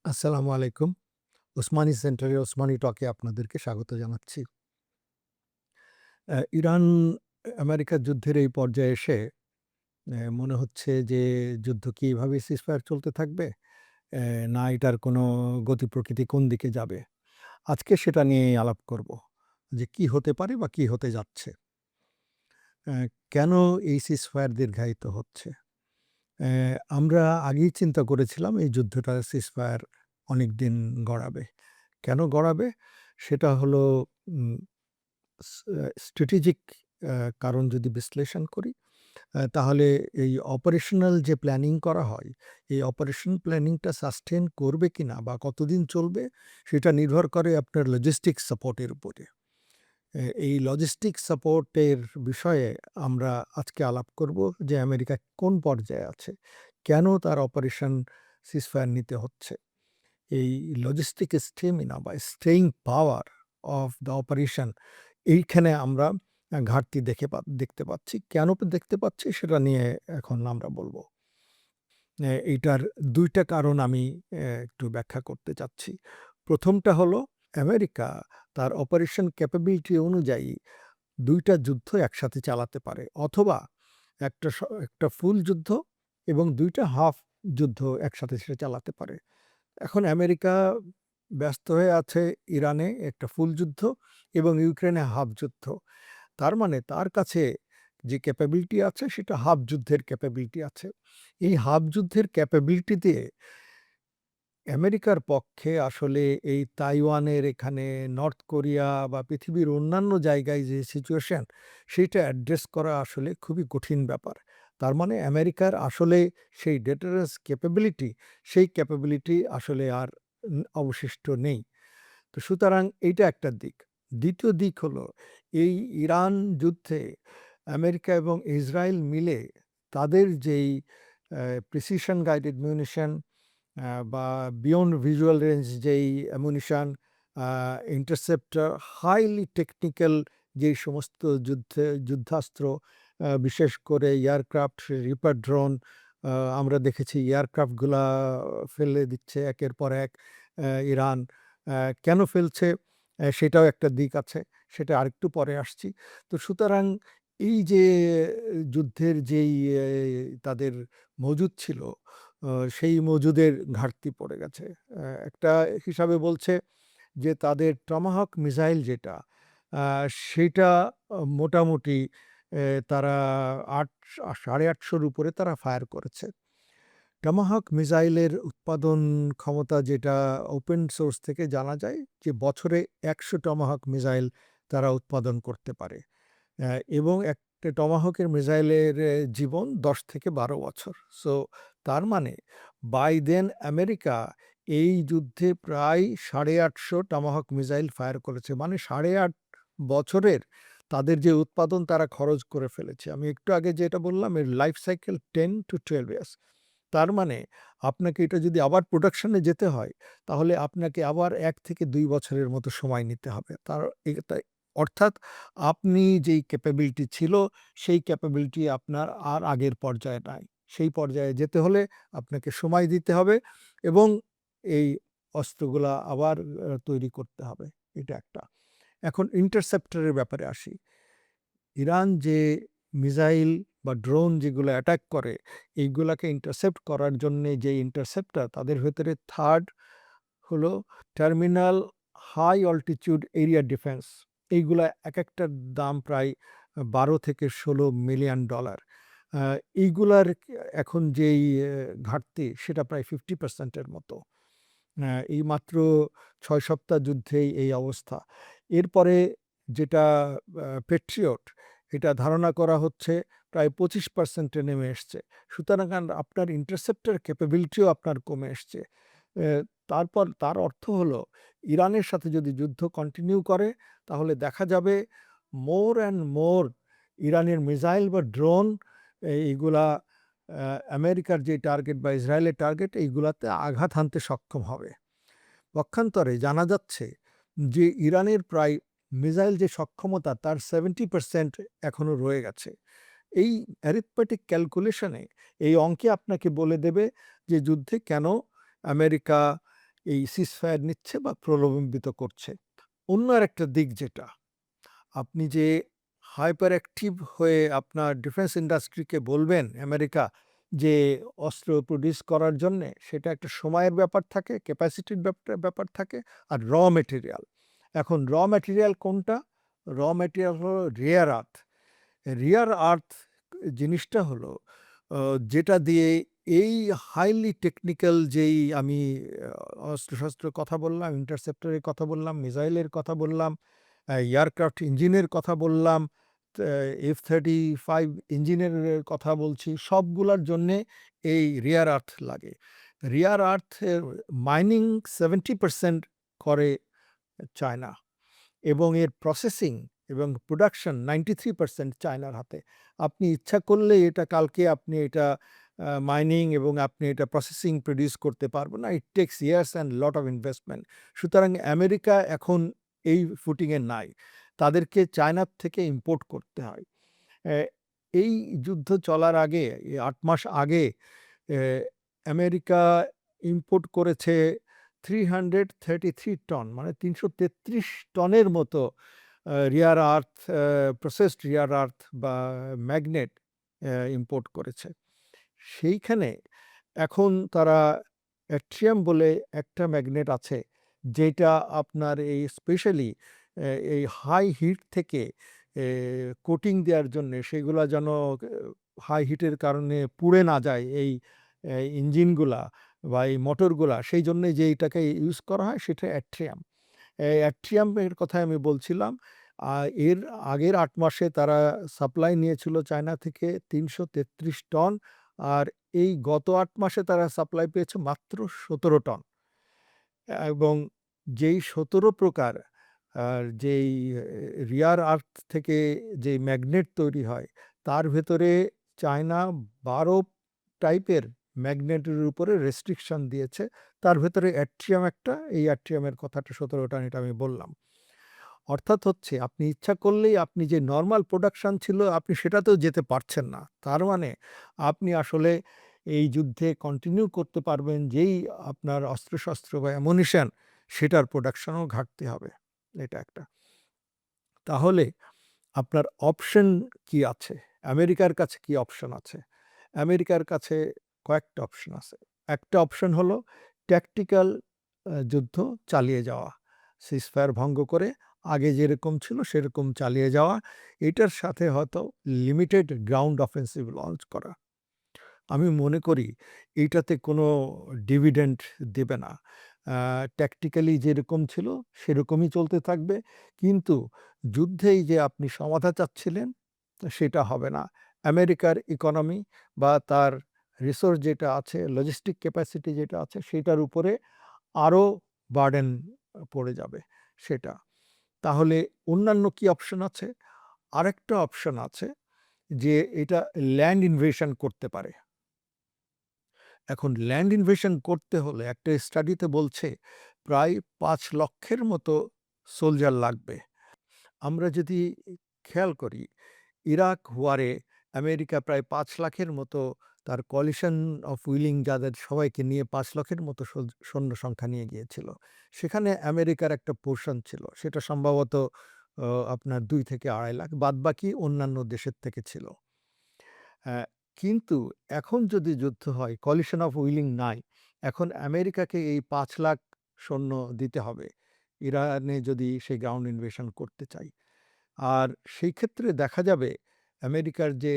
আসসালামু আলাইকুম। ওসমানী সেন্টারে ওসমানী টকে আপনাদেরকে স্বাগত জানাচ্ছি। ইরান-আমেরিকা যুদ্ধের এই পর্যায়ে এসে মনে হচ্ছে যে যুদ্ধ কি এভাবেই সিজফায়ার চলতে থাকবে? না এটার কোনো গতি প্রকৃতি কোন দিকে যাবে? আজকে সেটা নিয়েই আলাপ করব। যে কি হতে পারে বা কি হতে যাচ্ছে? কেন এই সিজফায়ার দীর্ঘায়িত হচ্ছে? আমরা আগেই চিন্তা করেছিলাম এই যুদ্ধটা সিজফায়ার অনেকদিন গড়াবে। কেন গড়াবে? সেটা হলো উম স্ট্র্যাটেজিক কারণ যদি বিশ্লেষণ করি, তাহলে এই অপারেশনাল যে প্ল্যানিং করা হয়, এই অপারেশন প্ল্যানিংটা সাস্টেইন করবে কিনা বা কতদিন চলবে, সেটা নির্ভর করে আপনার লজিস্টিক সাপোর্টের উপরে। এই লজিস্টিক সাপোর্টের বিষয়ে আমরা আজকে আলাপ করব যে আমেরিকা কোন পর্যায়ে আছে? কেন তার অপারেশন সিজফায়ার নিতে হচ্ছে? এই লজিস্টিক স্টেমিনা বা staying power of the operation এইখানে আমরা ঘাটতি দেখতে পাচ্ছি। কেন দেখতে পাচ্ছি সেটা নিয়ে এখন আমরা বলব। এইটার ২ টা কারণ আমি একটু ব্যাখ্যা করতে চাচ্ছি। ১ম টা হলো আমেরিকা তার অপারেশন ক্যাপাবিলিটি অনুযায়ী ২ টা যুদ্ধ একসাথে চালাতে পারে, অথবা একটা একটা ফুল যুদ্ধ এবং ২ টা হাফ যুদ্ধ একসাথে সে চালাতে পারে। এখন আমেরিকা ব্যস্ত হয়ে আছে ইরানে একটা ফুল যুদ্ধ এবং ইউক্রেনে হাফ যুদ্ধ। তার মানে তার কাছে যে ক্যাপাবিলিটি আছে সেটা হাফ যুদ্ধের ক্যাপাবিলিটি আছে। এই হাফ যুদ্ধের ক্যাপাবিলিটি দিয়ে আমেরিকার পক্ষে আসলে এই তাইওয়ানের এখানে নর্থ কোরিয়া বা পৃথিবীর অন্যান্য জায়গায় যে সিচুয়েশন, সেইটা অ্যাড্রেস করা আসলে খুবই কঠিন ব্যাপার। তার মানে আমেরিকার আসলে সেই ডেটারেন্স ক্যাপাবিলিটি, সেই ক্যাপাবিলিটি আসলে আর অবশিষ্ট নেই। তো সুতরাং এইটা একটা দিক। ২য় দিক হলো এই ইরান যুদ্ধে আমেরিকা এবং ইসরায়েল মিলে তাদের যেই প্রিসিশন গাইডেড মিউনিশন বা বিয়ন্ড ভিজুয়াল রেঞ্জ যেই অ্যামুনিশন, ইন্টারসেপ্টর, হাইলি টেকনিক্যাল যেই সমস্ত যুদ্ধাস্ত্র, বিশেষ করে এয়ারক্রাফট, রিপার ড্রোন, আমরা দেখেছি এয়ারক্রাফটগুলা ফেলে দিচ্ছে একের পর এক ইরান। কেন ফেলছে সেটাও একটা দিক আছে। সেটা আরেকটু পরে আসছি। তো সুতরাং এই যে যুদ্ধের যেই তাদের মজুদ ছিল, আ সেই মজুদের ঘাটতি পড়ে গেছে। একটা হিসাবে বলছে যে তাদের টমাহক মিসাইল যেটা, আ সেইটা মোটামুটি তারা ৮৮০০ র উপরে তারা ফায়ার করেছে। টমাহক মিসাইলের উৎপাদন ক্ষমতা যেটা ওপেন সোর্স থেকে জানা যায় যে বছরে ১০০ টমাহক মিসাইল তারা উৎপাদন করতে পারে। এবং একটা টমাহকের মিসাইলের জীবন ১০ থেকে ১২ বছর। সো তার মানে বাই দেন আমেরিকা এই যুদ্ধে প্রায় ৮৫০ টমাহক মিসাইল ফায়ার করেছে। মানে ৮.৫ বছরের তাদের যে উৎপাদন তারা খরচ করে ফেলেছে। আমি একটু আগে যেটা বললাম এর লাইফ সাইকেল ১০ to 12 ইয়ার্স। তার মানে আপনাকে এটা যদি আবার প্রোডাকশন এ যেতে হয়, তাহলে আপনাকে আবার ১ থেকে ২ বছরের মতো সময় নিতে হবে। এটা অর্থাৎ আপনি যেই ক্যাপাবিলিটি ছিল, সেই ক্যাপাবিলিটি আপনার আর আগের পর্যায়ে নাই। সেই পর্যায়ে যেতে হলে আপনাকে সময় দিতে হবে এবং এই অস্ত্রগুলা আবার তৈরি করতে হবে। এটা একটা। এখন ইন্টারসেপ্টর এর ব্যাপারে আসি। ইরান যে মিসাইল বা ড্রোন যেগুলো অ্যাটাক করে, এইগুলাকে ইন্টারসেপ্ট করার জন্যে যে ইন্টারসেপ্টর তাদের ভেতরে 3rd হলো terminal high altitude area defence. এইগুলা একেকটার দাম প্রায় ১২ থেকে $১৬ মিলিয়ন। আ এইগুলার এখন যেই ঘাটতি সেটা প্রায় 50% এর মতো। এই মাত্র ৬ সপ্তাহ যুদ্ধেই এই অবস্থা। এরপরে যেটা প্যাট্রিয়ট, এটা ধারণা করা হচ্ছে প্রায় ২৫% এ নেমে এসছে। সুতরাং আপনার ইন্টারসেপ্টর ক্যাপাবিলিটিও আপনার কমে এসছে। এ তারপর তার অর্থ হলো ইরানের সাথে যদি যুদ্ধ কন্টিনিউ করে, তাহলে দেখা যাবে মোর অ্যান্ড মোর ইরানের মিসাইল বা ড্রোন এইগুলা আমেরিকার যে টার্গেট বা ইসরায়েলের টার্গেট এইগুলাতে আঘাত হানতে সক্ষম হবে। পক্ষান্তরে জানা যাচ্ছে যে ইরানের প্রায় মিসাইল যে সক্ষমতা তার 70% এখনো রয়ে গেছে। এই অ্যারিথমেটিক ক্যালকুলেশনে এই অঙ্কে আপনাকে বলে দেবে যে যুদ্ধে কেন আমেরিকা এই সিজফায়ার নিচ্ছে বা প্রলোভিত করছে। অন্য আরেকটা দিক যেটা, আপনি যে হাইপার অ্যাক্টিভ হয়ে আপনার ডিফেন্স ইন্ডাস্ট্রিকে বলবেন আমেরিকা যে অস্ত্র প্রডিউস করার জন্যে, সেটা একটা সময়ের ব্যাপার থাকে, ক্যাপাসিটির ব্যাপার থাকে, আর মেটেরিয়াল। এখন মেটেরিয়াল কোনটা? মেটেরিয়াল হলো রেয়ার আর্থ। রেয়ার আর্থ জিনিসটা হলো যেটা দিয়ে এই হাইলি টেকনিক্যাল যেই আমি অস্ত্রশস্ত্রের কথা বললাম, ইন্টারসেপ্টরের কথা বললাম, মিসাইলের কথা বললাম, এয়ারক্রাফট ইঞ্জিনের কথা বললাম, F-35 ইঞ্জিনের কথা বলছি, সবগুলার জন্যে এই রেয়ার আর্থ লাগে। রেয়ার আর্থের মাইনিং 70% করে চায়না, এবং এর প্রসেসিং এবং প্রোডাকশন 93% চায়নার হাতে। আপনি ইচ্ছা করলে এটা কালকে আপনি এটা মাইনিং এবং আপনি এটা প্রসেসিং প্রডিউস করতে পারবেন না। ইট tax years and lot of investment. সুতরাং আমেরিকা এখন এই ফুটিংয়ে নাই। তাদেরকে চায়নার থেকে ইম্পোর্ট করতে হয়। অ্যা এই যুদ্ধ চলার আগে, এই ৮ মাস আগে অ্যা আমেরিকা ইম্পোর্ট করেছে 333 টন, মানে ৩৩৩ টনের মতো rare earth, processed rare earth বা ম্যাগনেট ইম্পোর্ট করেছে। সেইখানে এখন তারা অ্যাট্রিয়াম বলে একটা ম্যাগনেট আছে, যেটা আপনার এই স্পেশালি এই হাই হিট থেকে কোটিং দেওয়ার জন্যে, সেগুলা যেন হাই হিটের কারণে পুড়ে না যায় এই ইঞ্জিনগুলা বা এই মোটরগুলা, সেই জন্যে যে এইটাকে ইউজ করা হয় সেটা অ্যাট্রিয়াম। এই অ্যাট্রিয়ামের কথাই আমি বলছিলাম। এর আগের ৮ মাসে তারা সাপ্লাই নিয়েছিল চায়না থেকে ৩৩৩ টন। আর এই গত ৮ মাসে তারা সাপ্লাই পেয়েছে মাত্র ১৭ টন। এবং যেই ১৭ প্রকার যেই রিয়ার আর্থ থেকে যেই ম্যাগনেট তৈরি হয়, তার ভেতরে চায়না ১২ টাইপের ম্যাগনেটের উপরে রেস্ট্রিকশন দিয়েছে। তার ভেতরে অ্যাট্রিয়াম একটা, এই অ্যাট্রিয়ামের কথাটা ১৭ টন, এটা আমি বললাম। অর্থাৎ হচ্ছে আপনি ইচ্ছা করলেই আপনি যে নরমাল প্রোডাকশন ছিল আপনি সেটাতেও যেতে পারছেন না। তার মানে আপনি আসলে এই যুদ্ধে কন্টিনিউ করতে পারবেন, যেই আপনার অস্ত্রশস্ত্র বা অ্যামুনিশন সেটার প্রোডাকশনও ঘাটতি হবে। এটা একটা। তাহলে আপনার অপশন কি আছে? আমেরিকার কাছে কি অপশন আছে? আমেরিকার কাছে কয়েকটা অপশন আছে। একটা অপশন হলো ট্যাকটিক্যাল যুদ্ধ চালিয়ে যাওয়া। সিজফায়ার ভঙ্গ করে আগে যেরকম ছিল সেরকম চালিয়ে যাওয়া। এটার সাথে হয়তো লিমিটেড গ্রাউন্ড অফেন্সিভ লঞ্চ করা। আমি মনে করি এইটাতে কোনো ডিভিডেন্ড দেবে না। ট্যাকটিক্যালি যেরকম ছিল সেরকমই চলতে থাকবে। কিন্তু যুদ্ধেই যে আপনি সমাধা চাচ্ছিলেন সেটা হবে না। আমেরিকার ইকোনমি বা তার রিসোর্স যেটা আছে, লজিস্টিক ক্যাপাসিটি যেটা আছে, সেটার উপরে আরও বার্ডেন পড়ে যাবে সেটা। তাহলে অন্যান্য কি অপশন আছে? আরেকটা অপশন আছে যে এটা ল্যান্ড ইনভেশন করতে পারে। এখন ল্যান্ড ইনভেশন করতে হলে একটা স্টাডিতে বলছে প্রায় ৫,০০,০০০-এর মতো সোলজার লাগবে। আমরা যদি খেয়াল করি, ইরাক ওয়ারে আমেরিকা প্রায় ৫,০০,০০০-এর মতো তার কোয়ালিশন অফ উইলিং যাদের সবাইকে নিয়ে ৫,০০,০০০-এর মতো সৈন্য সংখ্যা নিয়ে গিয়েছিল। সেখানে আমেরিকার একটা পোরশন ছিল। সেটা সম্ভবত আপনার ২ থেকে ২.৫ লাখ। বাদবাকি অন্যান্য দেশের থেকে ছিল। অ্যা কিন্তু এখন যদি যুদ্ধ হয়, coalition of willing নাই। এখন আমেরিকাকে এই ৫,০০,০০০ সৈন্য দিতে হবে, ইরানে যদি সে গ্রাউন্ড ইনভেশন করতে চায়। আর সেই ক্ষেত্রে দেখা যাবে আমেরিকার যে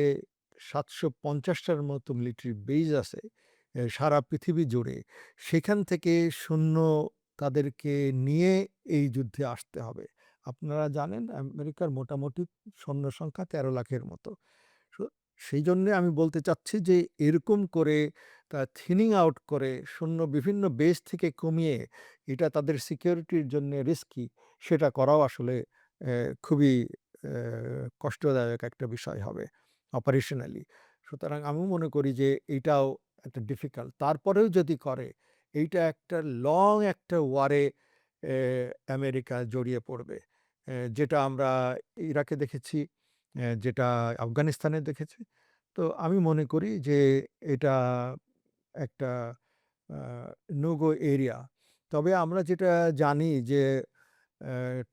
৭৫০ টার মতো মিলিটারি বেজ আছে সারা পৃথিবী জুড়ে, সেখান থেকে সৈন্য তাদেরকে নিয়ে এই যুদ্ধে আসতে হবে। আপনারা জানেন আমেরিকার মোটামুটি সৈন্য সংখ্যা ১৩,০০,০০০-এর মতো। সো সেইজন্যে আমি বলতে চাচ্ছি যে এরকম করে থিনিং আউট করে শূন্য বিভিন্ন বেস থেকে কমিয়ে এটা তাদের সিকিউরিটির জন্যে রিস্কি, সেটা করাও আসলে খুবই কষ্টদায়ক একটা বিষয় হবে অপারেশনালি। সুতরাং আমি মনে করি যে এইটাও একটা ডিফিকাল্ট। তারপরেও যদি করে, এইটা একটা লং একটা ওয়ারে আমেরিকা জড়িয়ে পড়বে। যেটা আমরা ইরাকে দেখেছি, যেটা আফগানিস্তানে দেখেছি। তো আমি মনে করি যে এটা একটা আ নো গো এরিয়া। তবে আমরা যেটা জানি যে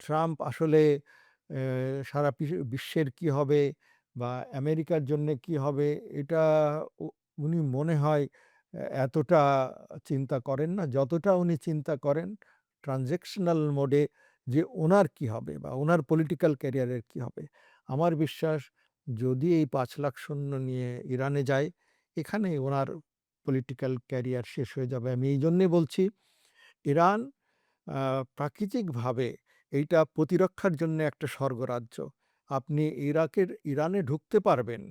ট্রাম্প আসলে সারা বিশ্বের কি হবে বা আমেরিকার জন্যে কি হবে এটা উ উনি মনে হয় এতটা চিন্তা করেন না। যতটা উনি চিন্তা করেন ট্রান্সেকশনাল মোডে যে উনার কি হবে বা উনার পলিটিক্যাল ক্যারিয়ারের কি হবে। আমার বিশ্বাস যদি এই ৫,০০,০০০ সৈন্য নিয়ে ইরানে যায়, এখানেই উনার পলিটিক্যাল ক্যারিয়ার শেষ হয়ে যাবে। আমি এইজন্যে বলছি ইরান আ প্রাকৃতিকভাবে এইটা প্রতিরক্ষার জন্যে একটা স্বর্গরাজ্য। আপনি ইরানে ঢুকতে পারবেন।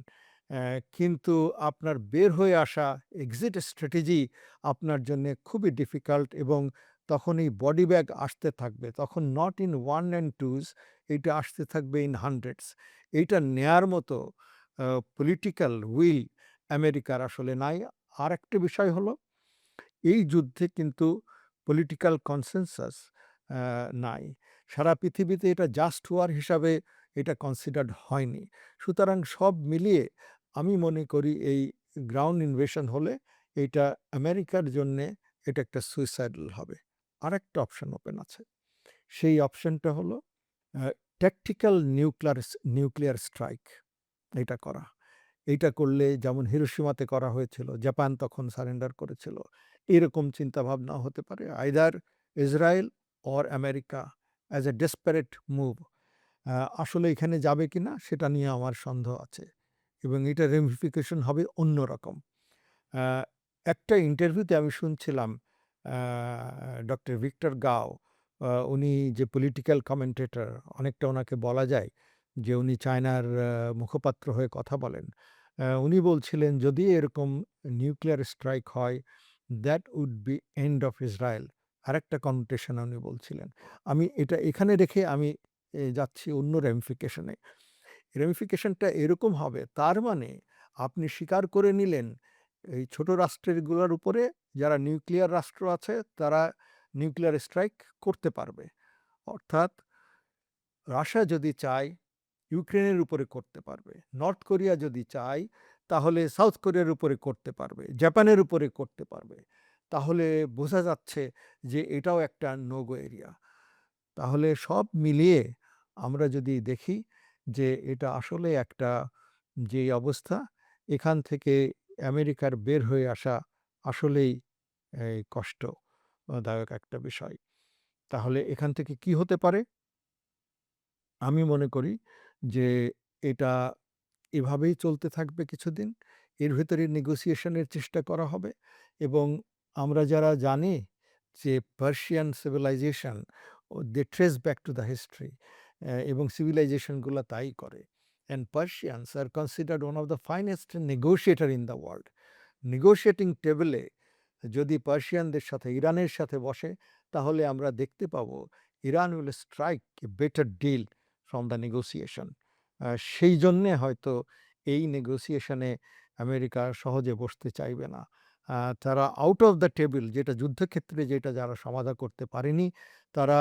কিন্তু আপনার বের হয়ে আসা এক্সিট স্ট্র্যাটেজি আপনার জন্যে খুবই ডিফিকাল্ট এবং তখন এই বডি ব্যাগ আসতে থাকবে। তখন নট ইন 1 অ্যান্ড 2s এইটা আসতে থাকবে ইন হান্ড্রেডস। এইটা নেয়ার মতো পলিটিক্যাল উইল আমেরিকার আসলে নাই। আরেকটা বিষয় হলো এই যুদ্ধে কিন্তু পলিটিক্যাল কনসেনসাস আ নাই। সারা পৃথিবীতে এটা জাস্ট ওয়ার হিসাবে এটা কনসিডার্ড হয়নি। সুতরাং সব মিলিয়ে আমি মনে করি এই গ্রাউন্ড ইনভেশন হলে এইটা আমেরিকার জন্যে এটা একটা সুইসাইডাল হবে। আরেকটা অপশন ওপেন আছে। সেই অপশনটা হলো আ ট্যাকটিক্যাল নিউক্লিয়ার স্ট্রাইক এটা করা। এইটা করলে যেমন হিরোশিমাতে করা হয়েছিল, জাপান তখন সারেন্ডার করেছিল। এরকম চিন্তাভাবনাও হতে পারে। Either Israel or America as a desperate move আসলে এখানে যাবে কিনা সেটা নিয়ে আমার সন্দেহ আছে এবং এটার রেমিফিকেশন হবে অন্যরকম। আ একটা ইন্টারভিউতে আমি শুনছিলাম আ ডক্টর ভিক্টর গাও উনি যে পলিটিক্যাল কমেন্টেটর অনেকটা উনাকে বলা যায় যে উনি চায়নার মুখপাত্র হয়ে কথা বলেন। উনি বলছিলেন যদি এরকম নিউক্লিয়ার স্ট্রাইক হয় that would be end of Israel. আরেকটা কনোটেশন উনি বলছিলেন। আমি এটা এখানে রেখে আমি যাচ্ছি অন্য রেমিফিকেশন এ। রেমিফিকেশনটা এরকম হবে তার মানে আপনি স্বীকার করে নিলেন এই ছোট রাষ্ট্রেরগুলোর উপরে যারা নিউক্লিয়ার রাষ্ট্র আছে তারা নিউক্লিয়ার স্ট্রাইক করতে পারবে। অর্থাৎ রাশিয়া যদি চায় ইউক্রেনের উপরে করতে পারবে। নর্থ কোরিয়া যদি চায় তাহলে সাউথ কোরিয়ার উপরে করতে পারবে। জাপানের উপরে করতে পারবে। তাহলে বোঝা যাচ্ছে যে এটাও একটা নো গো এরিয়া। তাহলে সব মিলিয়ে আমরা যদি দেখি যে এটা আসলে একটা যে অবস্থা এখান থেকে আমেরিকার বের হয়ে আসা আসলেই এই কষ্টদায়ক একটা বিষয়। তাহলে এখান থেকে কি হতে পারে? আমি মনে করি যে এটা এভাবেই চলতে থাকবে কিছুদিন। এর ভেতরে নেগোসিয়েশনের চেষ্টা করা হবে এবং আমরা যারা জানি যে Persian civilisation they trace back to the history এবং সিভিলাইজেশন গুলা তাই করে। And Persians are considered one of the finest negotiator in the world. Negotiating টেবলে যদি পার্সিয়ানদের সাথে ইরানের সাথে বসে তাহলে আমরা দেখতে পাবো Iran will strike a better deal from the negotiation. সেই জন্যে হয়তো এই নেগোসিয়েশনে আমেরিকা সহজে বসতে চাইবে না। তারা আউট অফ দ্য টেবল যেটা যুদ্ধক্ষেত্রে যেটা যারা সমাধা করতে পারেনি, তারা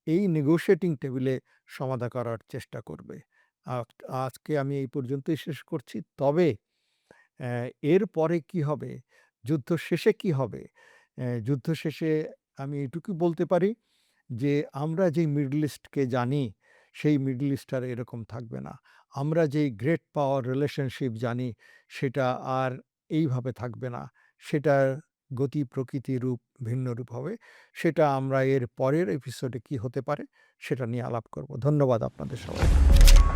এই নেগোশিয়েটিং টেবিলে সমাধা করার চেষ্টা করবে। আক আজকে আমি এই পর্যন্তই শেষ করছি। তবে এরপরে কি হবে? যুদ্ধ শেষে কি হবে? যুদ্ধ শেষে আমি এটুকু বলতে পারি যে আমরা যেই মিডল ইস্টকে জানি, সেই মিডল ইস্ট আর এরকম থাকবে না। আমরা যেই গ্রেট পাওয়ার রিলেশনশিপ জানি, সেটা আর এইভাবে থাকবে না। সেটার গতি, প্রকৃতি, রূপ ভিন্ন রূপ হবে। সেটা আমরা এর পরের এপিসোডে কি হতে পারে, সেটা নিয়ে আলাপ করব। ধন্যবাদ আপনাদের সবাইকে।